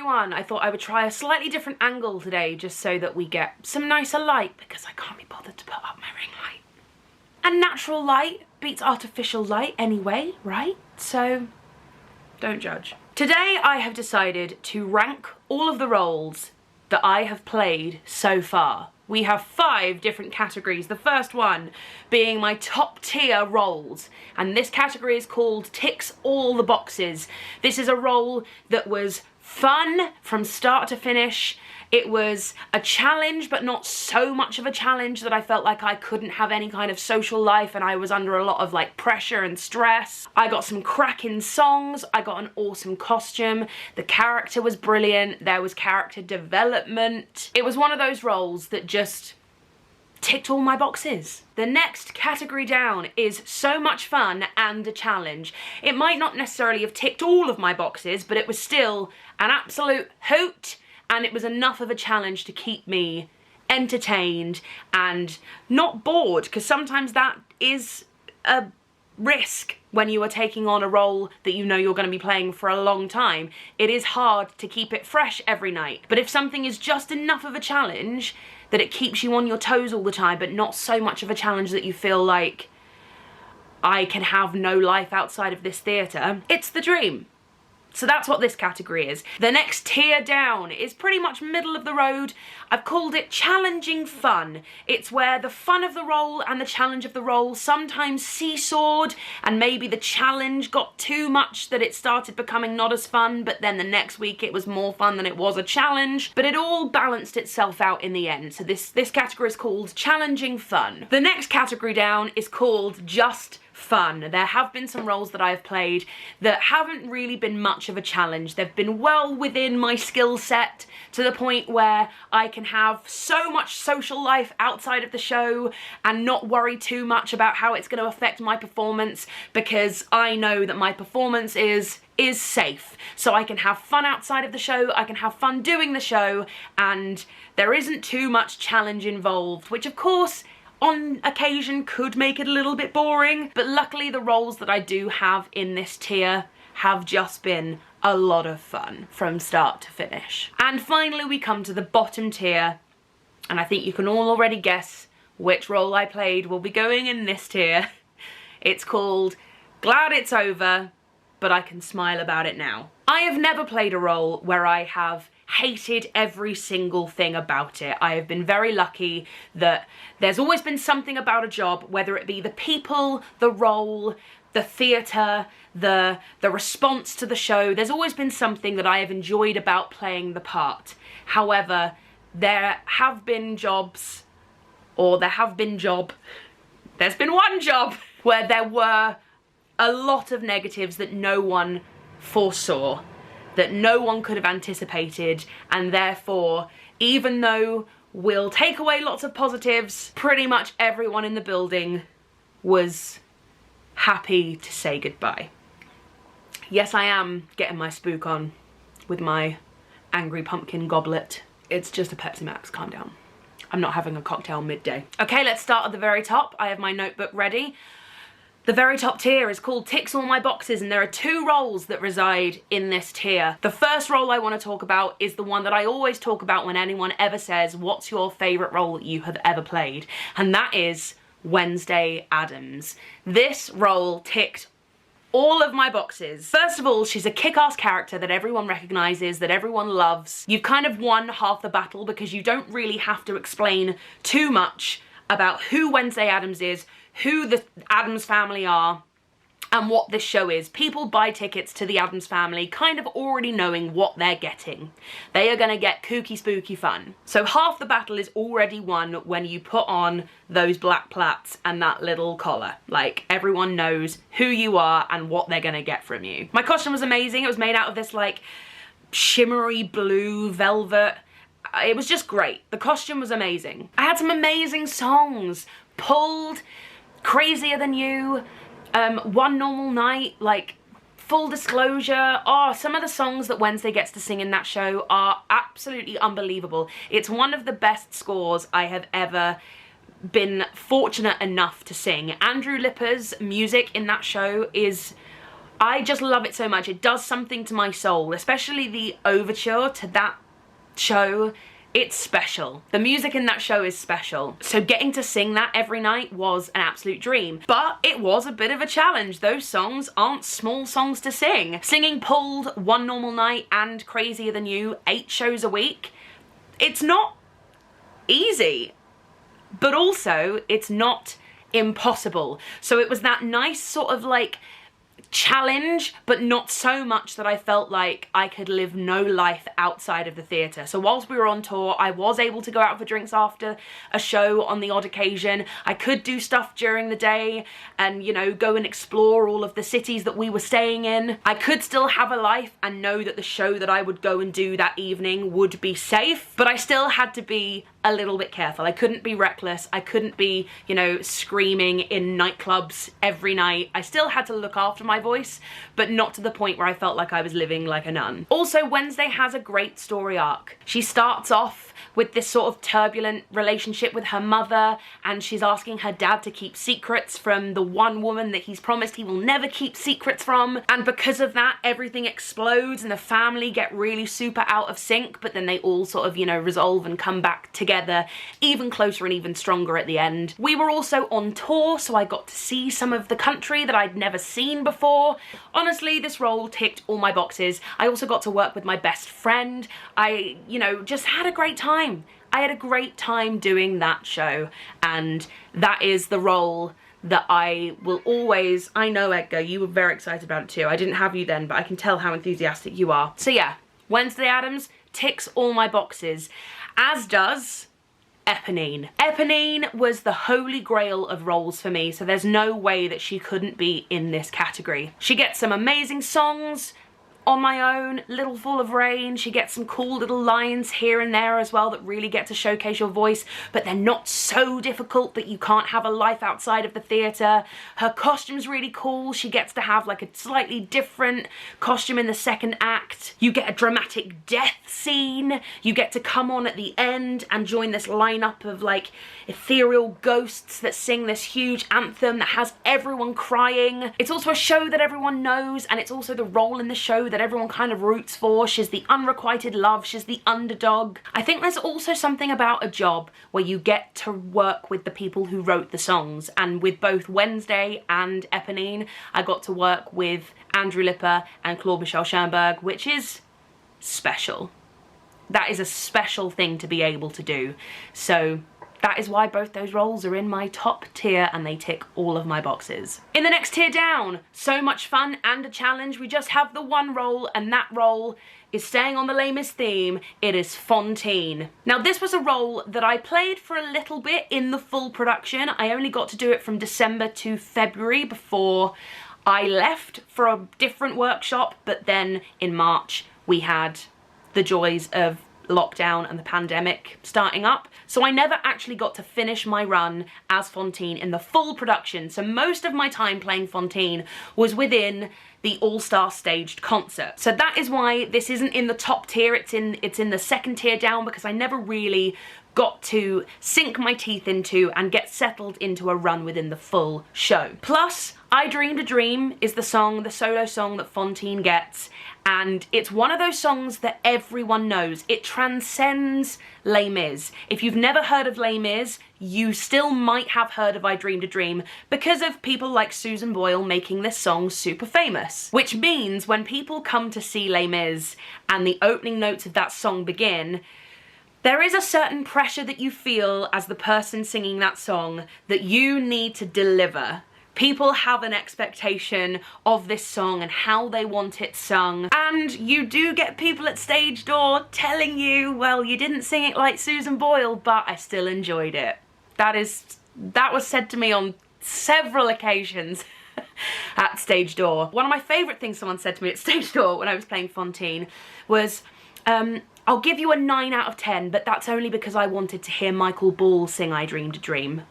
everyone. I thought I would try a slightly different angle today just so that we get some nicer light because I can't be bothered to put up my ring light. And natural light beats artificial light anyway, right? So don't judge. Today I have decided to rank all of the roles that I have played so far. We have 5 different categories. The first one being my top tier roles. And this category is called Ticks All the Boxes. This is a role that was fun from start to finish. It was a challenge, but not so much of a challenge that I felt like I couldn't have any kind of social life and I was under a lot of like pressure and stress. I got some cracking songs. I got an awesome costume. The character was brilliant. There was character development. It was one of those roles that just ticked all my boxes. The next category down is so much fun and a challenge. It might not necessarily have ticked all of my boxes, but it was still an absolute hoot. And it was enough of a challenge to keep me entertained and not bored, because sometimes that is a risk when you are taking on a role that you know you're going to be playing for a long time. It is hard to keep it fresh every night. But if something is just enough of a challenge that it keeps you on your toes all the time, but not so much of a challenge that you feel like I can have no life outside of this theatre, it's the dream. So that's what this category is. The next tier down is pretty much middle of the road. I've called it challenging fun. It's where the fun of the role and the challenge of the role sometimes seesawed, and maybe the challenge got too much that it started becoming not as fun, but then the next week it was more fun than it was a challenge. But it all balanced itself out in the end. So this category is called challenging fun. The next category down is called just fun. There have been some roles that I've played that haven't really been much of a challenge. They've been well within my skill set to the point where I can have so much social life outside of the show and not worry too much about how it's going to affect my performance, because I know that my performance is safe. So I can have fun outside of the show, I can have fun doing the show, and there isn't too much challenge involved, which of course on occasion could make it a little bit boring, but luckily the roles that I do have in this tier have just been a lot of fun from start to finish. And finally we come to the bottom tier, and I think you can all already guess which role I played will be going in this tier. It's called Glad It's Over, but I can smile about it now. I have never played a role where I have hated every single thing about it. I have been very lucky that there's always been something about a job, whether it be the people, the role, the theatre, the response to the show. There's always been something that I have enjoyed about playing the part. However, there have been jobs, or there's been one job where there were a lot of negatives that no one foresaw, that no one could have anticipated, and therefore, even though we'll take away lots of positives, pretty much everyone in the building was happy to say goodbye. Yes, I am getting my spook on with my angry pumpkin goblet. It's just a Pepsi Max, calm down. I'm not having a cocktail midday. Okay, let's start at the very top. I have my notebook ready. The very top tier is called Ticks All My Boxes, and there are 2 roles that reside in this tier. The first role I want to talk about is the one that I always talk about when anyone ever says, what's your favourite role that you have ever played? And that is Wednesday Addams. This role ticked all of my boxes. First of all, she's a kick-ass character that everyone recognises, that everyone loves. You've kind of won half the battle because you don't really have to explain too much about who Wednesday Addams is, who the Addams family are, and what this show is. People buy tickets to the Addams family kind of already knowing what they're getting. They are gonna get kooky spooky fun. So half the battle is already won when you put on those black plaits and that little collar. Like, everyone knows who you are and what they're gonna get from you. My costume was amazing. It was made out of this like shimmery blue velvet. It was just great. The costume was amazing. I had some amazing songs. Pulled, Crazier Than You, One Normal Night, like Full Disclosure. Oh, some of the songs that Wednesday gets to sing in that show are absolutely unbelievable. It's one of the best scores I have ever been fortunate enough to sing. Andrew Lipper's music in that show is I just love it so much. It does something to my soul, especially the overture to that show. It's special. The music in that show is special. So getting to sing that every night was an absolute dream. But it was a bit of a challenge. Those songs aren't small songs to sing. Singing Pulled, One Normal Night, and Crazier Than You 8 shows a week, it's not easy. But also, it's not impossible. So it was that nice sort of like challenge, but not so much that I felt like I could live no life outside of the theatre. So whilst we were on tour, I was able to go out for drinks after a show on the odd occasion. I could do stuff during the day and, you know, go and explore all of the cities that we were staying in. I could still have a life and know that the show that I would go and do that evening would be safe, but I still had to be a little bit careful. I couldn't be reckless. I couldn't be, you know, screaming in nightclubs every night. I still had to look after my voice, but not to the point where I felt like I was living like a nun. Also, Wednesday has a great story arc. She starts off with this sort of turbulent relationship with her mother, and she's asking her dad to keep secrets from the one woman that he's promised he will never keep secrets from. And because of that, everything explodes and the family get really super out of sync, but then they all sort of, you know, resolve and come back together even closer and even stronger at the end. We were also on tour, so I got to see some of the country that I'd never seen before. Honestly, this role ticked all my boxes. I also got to work with my best friend. I, you know, just had a great time. I had a great time doing that show, and that is the role that I will always... I know, Edgar, you were very excited about it too. I didn't have you then, but I can tell how enthusiastic you are. So yeah, Wednesday Addams ticks all my boxes, as does Eponine. Eponine was the holy grail of roles for me, so there's no way that she couldn't be in this category. She gets some amazing songs on my own, Little Fall of Rain. She gets some cool little lines here and there as well that really get to showcase your voice, but they're not so difficult that you can't have a life outside of the theatre. Her costume's really cool. She gets to have like a slightly different costume in the second act. You get a dramatic death scene. You get to come on at the end and join this lineup of like ethereal ghosts that sing this huge anthem that has everyone crying. It's also a show that everyone knows, and it's also the role in the show that everyone kind of roots for. She's the unrequited love, she's the underdog. I think there's also something about a job where you get to work with the people who wrote the songs, and with both Wednesday and Eponine, I got to work with Andrew Lipper and Claude Michel Schoenberg, which is special. That is a special thing to be able to do. So that is why both those roles are in my top tier and they tick all of my boxes. In the next tier down, so much fun and a challenge. We just have the one role, and that role is staying on the Les Mis theme. It is Fantine. Now this was a role that I played for a little bit in the full production. I only got to do it from December to February before I left for a different workshop, but then in March we had the joys of lockdown and the pandemic starting up, so I never actually got to finish my run as Fantine in the full production. So most of my time playing Fantine was within the all-star staged concert. So that is why this isn't in the top tier, it's in the second tier down, because I never really got to sink my teeth into and get settled into a run within the full show. Plus, I Dreamed a Dream is the solo song that Fantine gets, and it's one of those songs that everyone knows. It transcends Les Mis. If you've never heard of Les Mis, you still might have heard of I Dreamed a Dream because of people like Susan Boyle making this song super famous. Which means when people come to see Les Mis and the opening notes of that song begin, there is a certain pressure that you feel as the person singing that song that you need to deliver. People have an expectation of this song and how they want it sung, and you do get people at stage door telling you, well, you didn't sing it like Susan Boyle, but I still enjoyed it. That was said to me on several occasions at stage door. One of my favourite things someone said to me at stage door when I was playing Fantine was, I'll give you a 9 out of 10, but that's only because I wanted to hear Michael Ball sing I Dreamed a Dream.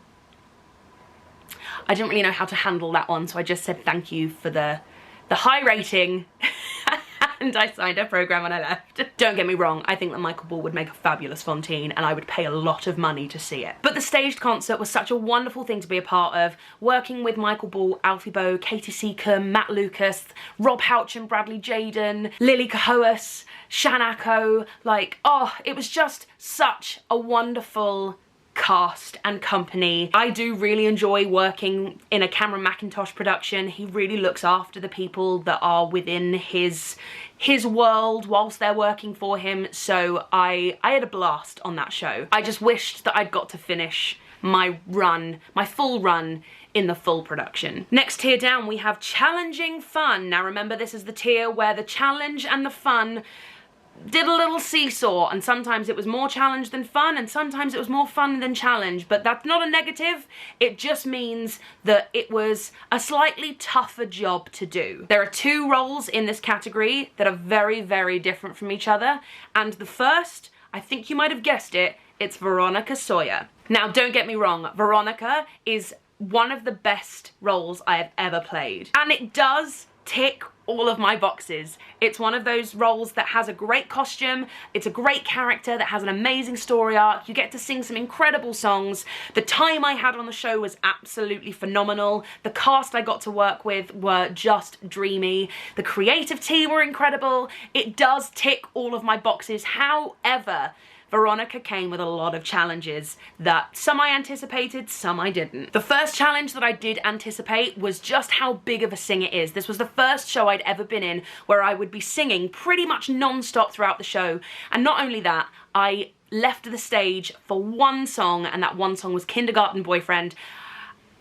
I didn't really know how to handle that one, so I just said thank you for the high rating and I signed her programme and I left. Don't get me wrong, I think that Michael Ball would make a fabulous Fontaine and I would pay a lot of money to see it. But the staged concert was such a wonderful thing to be a part of, working with Michael Ball, Alfie Boe, Katie Seacombe, Matt Lucas, Rob Houchen, Bradley Jaden, Lily Cahoas, Shan Ako, like, oh, it was just such a wonderful cast and company. I do really enjoy working in a Cameron Mackintosh production. He really looks after the people that are within his world whilst they're working for him, so I had a blast on that show. I just wished that I'd got to finish my run, my full run, in the full production. Next tier down we have challenging fun. Now remember, this is the tier where the challenge and the fun did a little seesaw, and sometimes it was more challenge than fun and sometimes it was more fun than challenge, but that's not a negative. It just means that it was a slightly tougher job to do. There are two roles in this category that are very, very different from each other, and the first, I think you might have guessed it, it's Veronica Sawyer. Now don't get me wrong, Veronica is one of the best roles I have ever played, and it does tick all of my boxes. It's one of those roles that has a great costume, it's a great character that has an amazing story arc, you get to sing some incredible songs. The time I had on the show was absolutely phenomenal. The cast I got to work with were just dreamy. The creative team were incredible. It does tick all of my boxes. However, Veronica came with a lot of challenges that some I anticipated, some I didn't. The first challenge that I did anticipate was just how big of a singer it is. This was the first show I'd ever been in where I would be singing pretty much non-stop throughout the show. And not only that, I left the stage for one song, and that one song was Kindergarten Boyfriend.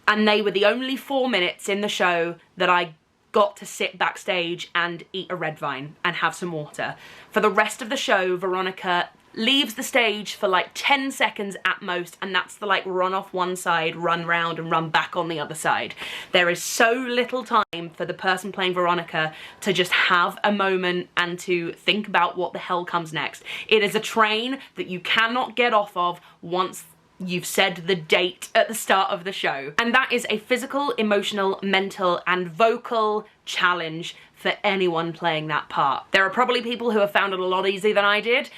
And they were the only 4 minutes in the show that I got to sit backstage and eat a red vine and have some water. For the rest of the show, Veronica leaves the stage for like 10 seconds at most, and that's the like run off one side, run round and run back on the other side. There is so little time for the person playing Veronica to just have a moment and to think about what the hell comes next. It is a train that you cannot get off of once you've said the date at the start of the show. And that is a physical, emotional, mental and vocal challenge for anyone playing that part. There are probably people who have found it a lot easier than I did,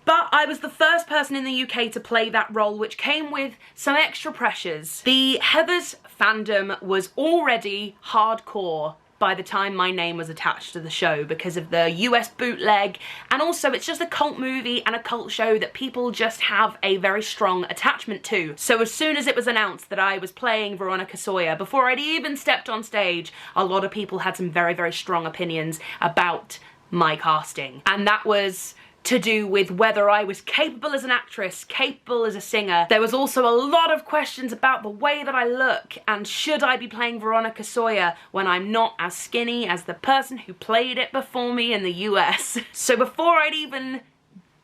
but I was the first person in the UK to play that role, which came with some extra pressures. The Heathers fandom was already hardcore by the time my name was attached to the show because of the US bootleg, and also it's just a cult movie and a cult show that people just have a very strong attachment to. So as soon as it was announced that I was playing Veronica Sawyer, before I'd even stepped on stage, a lot of people had some very, very strong opinions about my casting. And that was to do with whether I was capable as an actress, capable as a singer. There was also a lot of questions about the way that I look, and should I be playing Veronica Sawyer when I'm not as skinny as the person who played it before me in the US. So before I'd even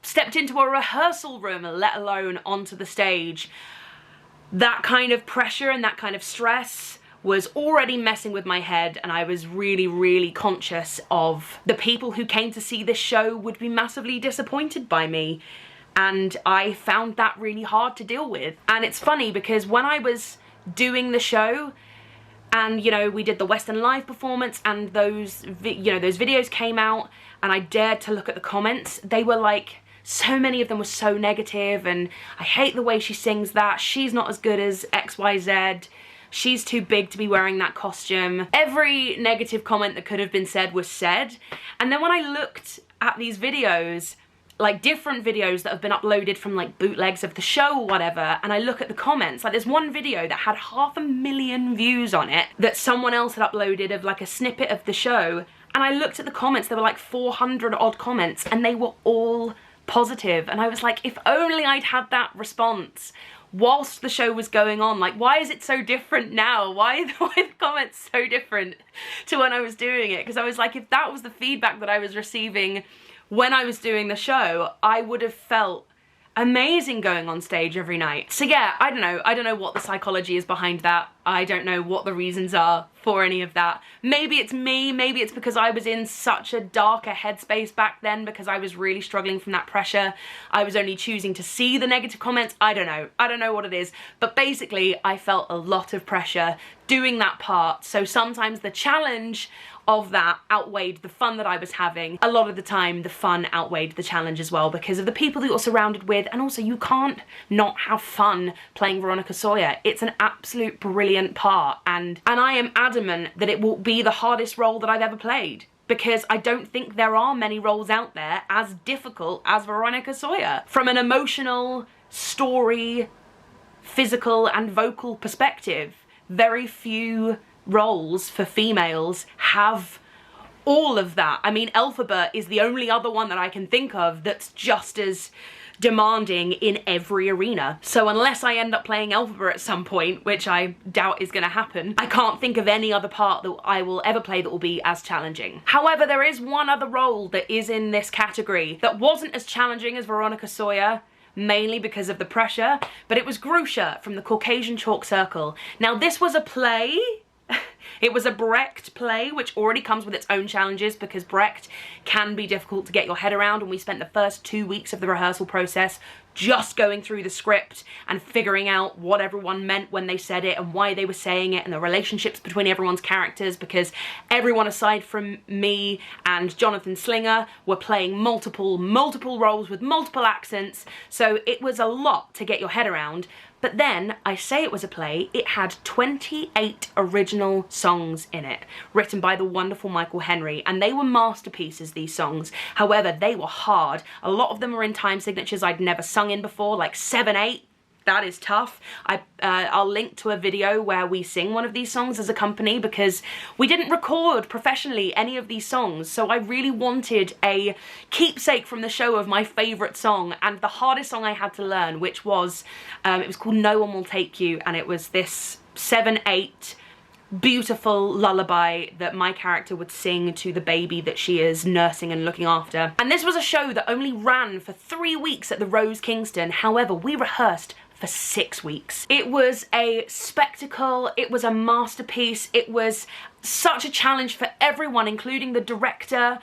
stepped into a rehearsal room, let alone onto the stage, that kind of pressure and that kind of stress was already messing with my head, and I was really, really conscious of the people who came to see this show would be massively disappointed by me, and I found that really hard to deal with. And it's funny because when I was doing the show, and you know, we did the Western Live performance and those those videos came out, and I dared to look at the comments, they were like, so many of them were so negative, and I hate the way she sings that, she's not as good as XYZ, she's too big to be wearing that costume. Every negative comment that could have been said was said. And then when I looked at these videos, like different videos that have been uploaded from like bootlegs of the show or whatever, and I look at the comments, like there's one video that had 500,000 views on it that someone else had uploaded of like a snippet of the show, and I looked at the comments, there were like 400 odd comments, and they were all positive. And I was like, if only I'd had that response whilst the show was going on. Like, why is it so different now? Why are the comments so different to when I was doing it? Because I was like, if that was the feedback that I was receiving when I was doing the show, I would have felt amazing going on stage every night. So yeah, I don't know what the psychology is behind that. I don't know what the reasons are for any of that. Maybe it's me, maybe it's because I was in such a darker headspace back then because I was really struggling from that pressure. I was only choosing to see the negative comments. I don't know what it is, but basically I felt a lot of pressure doing that part. So sometimes the challenge of that outweighed the fun that I was having. A lot of the time, the fun outweighed the challenge as well because of the people that you're surrounded with, and also you can't not have fun playing Veronica Sawyer. It's an absolute brilliant part, and I am adamant that it will be the hardest role that I've ever played, because I don't think there are many roles out there as difficult as Veronica Sawyer. From an emotional, story, physical and vocal perspective, very few roles for females have all of that. I mean, Elphaba is the only other one that I can think of that's just as demanding in every arena. So unless I end up playing Elphaba at some point, which I doubt is gonna happen, I can't think of any other part that I will ever play that will be as challenging. However, there is one other role that is in this category that wasn't as challenging as Veronica Sawyer, mainly because of the pressure, but it was Grusha from the Caucasian Chalk Circle. Now, this was a play. It was a Brecht play, which already comes with its own challenges because Brecht can be difficult to get your head around, and we spent the first 2 weeks of the rehearsal process just going through the script and figuring out what everyone meant when they said it and why they were saying it and the relationships between everyone's characters, because everyone aside from me and Jonathan Slinger were playing multiple roles with multiple accents, so it was a lot to get your head around. But then, I say it was a play, it had 28 original songs in it, written by the wonderful Michael Henry, and they were masterpieces, these songs. However, they were hard. A lot of them were in time signatures I'd never sung in before, like 7/8. That is tough. I'll link to a video where we sing one of these songs as a company, because we didn't record professionally any of these songs, so I really wanted a keepsake from the show of my favourite song, and the hardest song I had to learn, which was, it was called No One Will Take You, and it was this 7/8 beautiful lullaby that my character would sing to the baby that she is nursing and looking after. And this was a show that only ran for 3 weeks at the Rose Kingston. However, we rehearsed for 6 weeks. It was a spectacle, it was a masterpiece, it was such a challenge for everyone, including the director.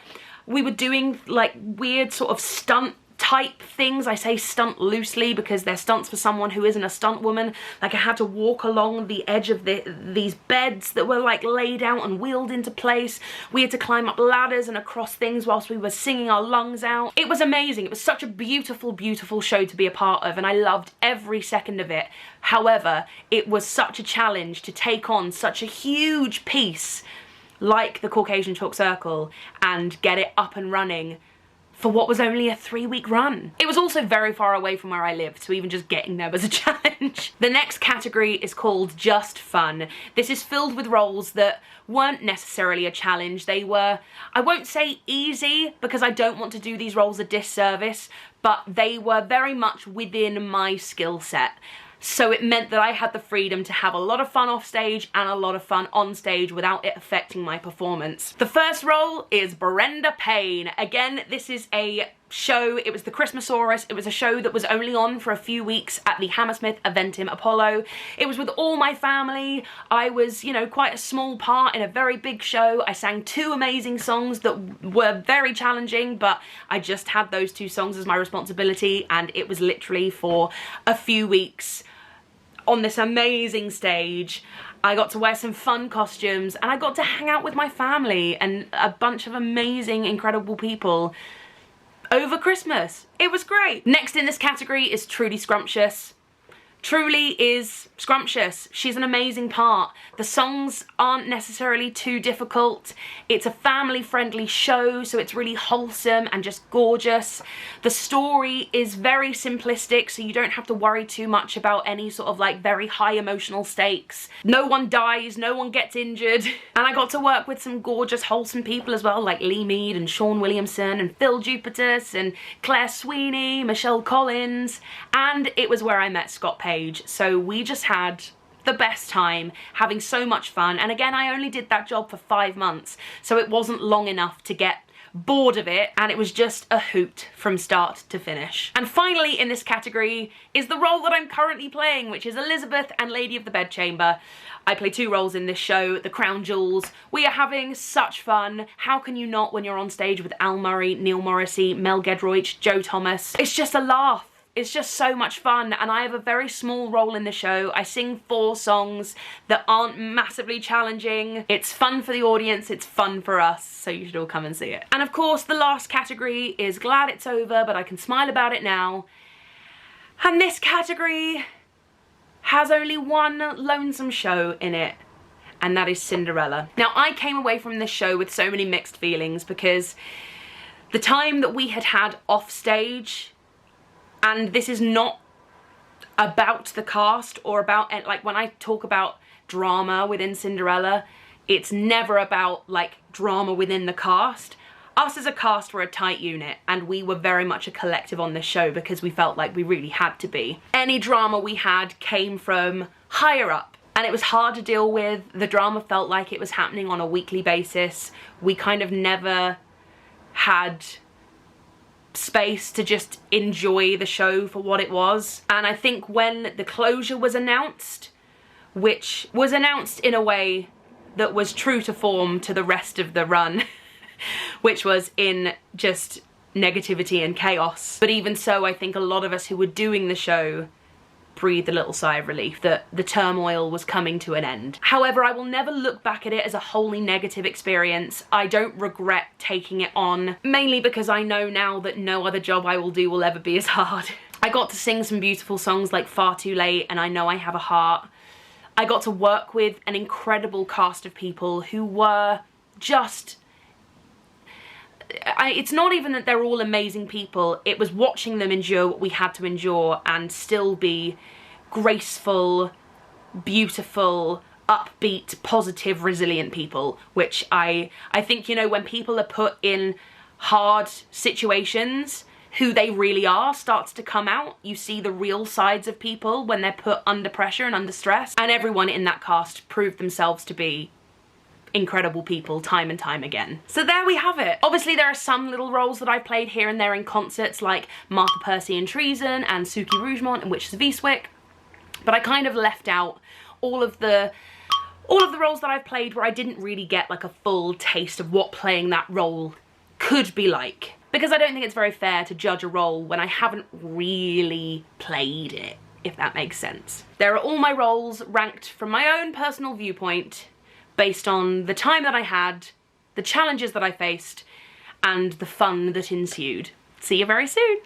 We were doing like weird sort of stunt type things. I say stunt loosely because they're stunts for someone who isn't a stunt woman. Like, I had to walk along the edge of these beds that were like laid out and wheeled into place. We had to climb up ladders and across things whilst we were singing our lungs out. It was amazing. It was such a beautiful, beautiful show to be a part of, and I loved every second of it. However, it was such a challenge to take on such a huge piece like the Caucasian Chalk Circle and get it up and running for what was only a 3-week run. It was also very far away from where I lived, so even just getting there was a challenge. The next category is called Just Fun. This is filled with roles that weren't necessarily a challenge. They were, I won't say easy, because I don't want to do these roles a disservice, but they were very much within my skill set. So it meant that I had the freedom to have a lot of fun off stage and a lot of fun on stage without it affecting my performance. The first role is Brenda Payne. Again, this is a show, it was the Christmasaurus. It was a show that was only on for a few weeks at the Hammersmith Eventim Apollo. It was with all my family. I was, you know, quite a small part in a very big show. I sang 2 amazing songs that were very challenging, but I just had those 2 songs as my responsibility, and it was literally for a few weeks on this amazing stage. I got to wear some fun costumes, and I got to hang out with my family and a bunch of amazing, incredible people over Christmas. It was great. Next in this category is Trudy Scrumptious. Truly is scrumptious. She's an amazing part. The songs aren't necessarily too difficult. It's a family-friendly show, so it's really wholesome and just gorgeous. The story is very simplistic, so you don't have to worry too much about any sort of like very high emotional stakes. No one dies, no one gets injured. And I got to work with some gorgeous, wholesome people as well, like Lee Mead and Sean Williamson and Phil Jupitus and Claire Sweeney, Michelle Collins, and it was where I met Scott Page. So we just had the best time, having so much fun. And again, I only did that job for 5 months, so it wasn't long enough to get bored of it, and it was just a hoot from start to finish. And finally in this category is the role that I'm currently playing, which is Elizabeth and Lady of the Bedchamber. I play 2 roles in this show, the Crown Jewels. We are having such fun. How can you not when you're on stage with Al Murray, Neil Morrissey, Mel Gedroych, Joe Thomas? It's just a laugh. It's just so much fun, and I have a very small role in the show. I sing 4 songs that aren't massively challenging. It's fun for the audience, it's fun for us, so you should all come and see it. And of course, the last category is glad it's over, but I can smile about it now. And this category has only one lonesome show in it, and that is Cinderella. Now, I came away from this show with so many mixed feelings because the time that we had off stage, and this is not about the cast or about, like, when I talk about drama within Cinderella, it's never about, like, drama within the cast. Us as a cast were a tight unit, and we were very much a collective on this show because we felt like we really had to be. Any drama we had came from higher up, and it was hard to deal with. The drama felt like it was happening on a weekly basis. We kind of never had space to just enjoy the show for what it was. And I think when the closure was announced, which was announced in a way that was true to form to the rest of the run, which was in just negativity and chaos. But even so, I think a lot of us who were doing the show breathed a little sigh of relief that the turmoil was coming to an end. However, I will never look back at it as a wholly negative experience. I don't regret taking it on, mainly because I know now that no other job I will do will ever be as hard. I got to sing some beautiful songs like Far Too Late and I Know I Have a Heart. I got to work with an incredible cast of people who were just... it's not even that they're all amazing people, it was watching them endure what we had to endure and still be graceful, beautiful, upbeat, positive, resilient people, which I think, you know, when people are put in hard situations, who they really are starts to come out. You see the real sides of people when they're put under pressure and under stress, and everyone in that cast proved themselves to be incredible people time and time again. So there we have it. Obviously there are some little roles that I've played here and there in concerts, like Martha Percy in Treason and Suki Rougemont in Witches of Eastwick, but I kind of left out all of the roles that I've played where I didn't really get like a full taste of what playing that role could be like, because I don't think it's very fair to judge a role when I haven't really played it, if that makes sense. There are all my roles ranked from my own personal viewpoint, based on the time that I had, the challenges that I faced, and the fun that ensued. See you very soon.